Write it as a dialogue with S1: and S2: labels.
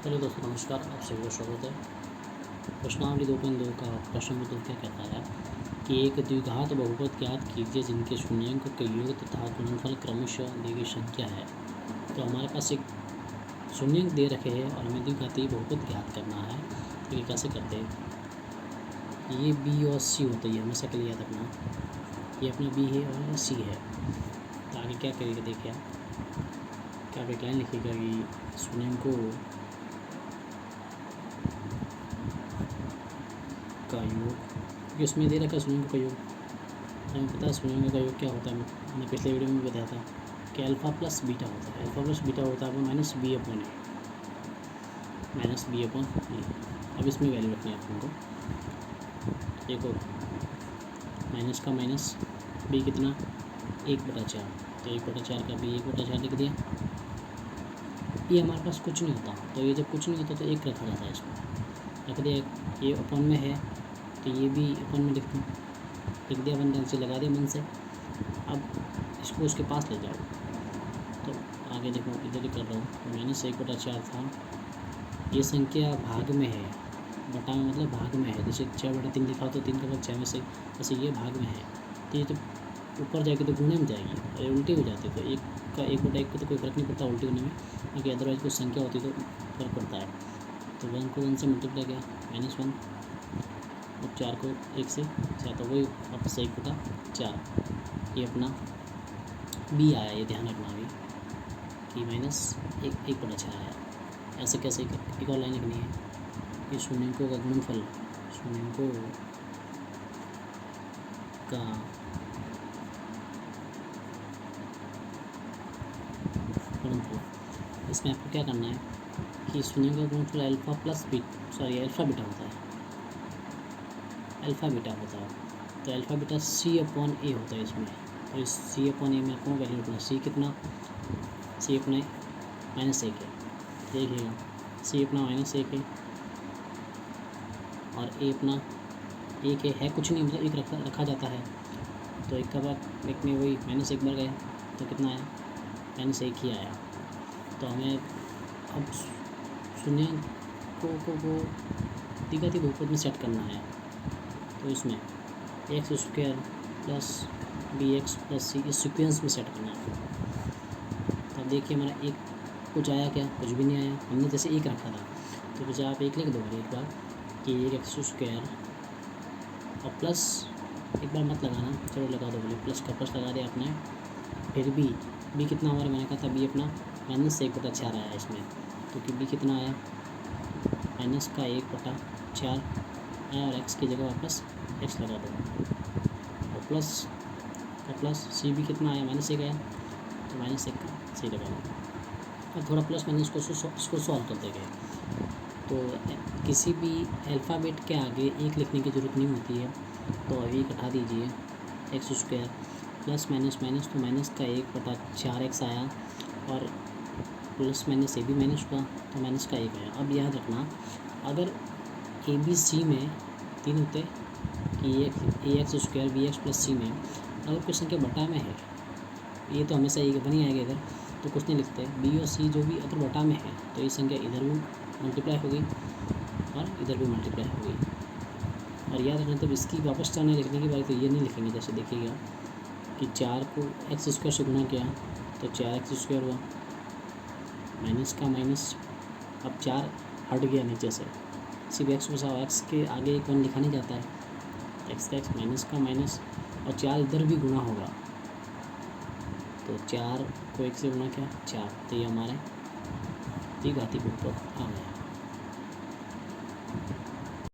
S1: Hello दोस्तों, नमस्कार। आप सभी का स्वागत है। प्रश्नावली 2.2 का प्रश्न नंबर 2 क्या कहता है कि एक द्विघात बहुपद ज्ञात कीजिए जिनके शून्यंक के योग तथा गुणनफल क्रमशः दी गई संख्या है। तो हमारे पास एक शून्यंक दे रखे हैं और हमें द्विघाती बहुपद ज्ञात करना है। तो ये कैसे करते हैं? ये बी और सी होता है, हमेशा के लिए याद रखना। ये अपना बी है और सी है। तो आगे क्या करेगा, देखिए क्या आप एक लाइन लिखिएगा कि शून्यंकों का योग, जो इसमें दे रखा है शून्यंकों का योग। हमें पता है शून्यंकों का योग क्या होता है। मैंने पिछले वीडियो में बताया था कि अल्फ़ा प्लस बीटा होता है। अल्फ़ा प्लस बीटा होता है माइनस बी अपॉन ए। अब इसमें वैल्यू रखनी है अपन को। देखो माइनस का माइनस बी कितना 1/4, तो 1/4 का बी 1/4 लिख दिया। ये हमारे पास कुछ नहीं होता, तो ये जब कुछ नहीं होता तो एक रखा जाता है, इसमें रख दिया। ये अपन में है तो ये भी अपन में लिख दिया, अपन ढंग से लगा दिया मन से। अब इसको उसके पास ले जाओ। तो आगे देखो, इधर ही कर रहा हूँ। माइनस 1/4 था, ये संख्या भाग में है। बटा में मतलब भाग में है। जैसे 6/3 लिखा हो तो 3 का भाग 6 में से, जैसे ये भाग में है तो ये तो ऊपर जाएगी तो गुणे में जाएगी और उल्टी हो जाती है। तो 1 का 1/1 को तो कोई फ़र्क नहीं पड़ता उल्टी होने में, क्योंकि अदरवाइज कुछ संख्या होती तो फर्क पड़ता है। तो 1 को 1 से मल्टीप्लाई किया -1 और 4 को 1 से 4, तो वही वापस 1/4 ये अपना बी आया। ये ध्यान रखना अभी कि -1/4 आया। ऐसे कैसे एक और लाइन लिखनी है कि शून्यंकों का गुणनफल, शून्यंकों का गुणनफल। इसमें आपको क्या करना है कि शून्यंकों का गुणनफल अल्फ़ा बीटा होता है। अल्फ़ा बीटा होता है तो अल्फ़ा बीटा सी अपॉन ए होता है इसमें। और इस सी अपॉन ए में आपको वैल्यू रखना। सी कितना, सी अपने -1 है। देखिएगा सी अपना -1 है और ए अपना 1 है कुछ नहीं, मतलब 1 रखा जाता है। तो 1 का भाग एक में वही -1 बार गया तो कितना आया, -1 ही आया। तो हमें अब शून्यंकों को द्विघाती बहुपद में सेट करना है। तो इसमें x² प्लस bx प्लस सी इस सीक्वेंस में सेट करना है। तो देखिए हमारा एक कुछ आया क्या, कुछ भी नहीं आया। हमने जैसे 1 रखा था तो मुझे आप 1 लिख दोगे एक बार कि 1x² और प्लस एक बार मत लगाना, चलो लगा दो, बोले प्लस का प्लस लगा दिया आपने। फिर बी कितना हमारा, मैंने कहा था बी अपना -1/4 आया इसमें, क्योंकि बी कितना आया -1/4 आया और x की जगह वापस x लगा दो और प्लस का प्लस सी भी कितना आया -1 आया तो -1 का सी लगा दो। अब थोड़ा प्लस माइनस इसको सॉल्व कर देंगे। तो किसी भी अल्फ़ाबेट के आगे 1 लिखने की ज़रूरत नहीं होती है। तो अभी हटा दीजिए x² प्लस माइनस माइनस, तो माइनस का 1/4x आया और प्लस माइनस ए भी माइनस हुआ तो माइनस का 1 आया। अब याद रखना, अगर ए बी सी में 3 होते कि ax² bx प्लस सी में अगर कोई संख्या बटा में है, ये तो हमेशा एक बनी आएगा इधर, तो कुछ नहीं लिखते। बी और सी जो भी अगर बटा में है तो ये संख्या इधर भी मल्टीप्लाई होगी और इधर भी मल्टीप्लाई होगी। और याद रखना, तब इसकी वापस चार नहीं लिखने की बारी तो ये नहीं लिखेंगे। जैसे देखिएगा कि 4 को x² से गुना किया तो 4x² हुआ, माइनस का माइनस, अब 4 हट गया नीचे से, सिर्फ x बचा। x के आगे एक 1 लिखा नहीं जाता है, x का x माइनस का माइनस और 4 इधर भी गुना होगा तो 4 को 1 से गुना किया 4, तो ये हमारे द्विघाती बहुपद आ गया।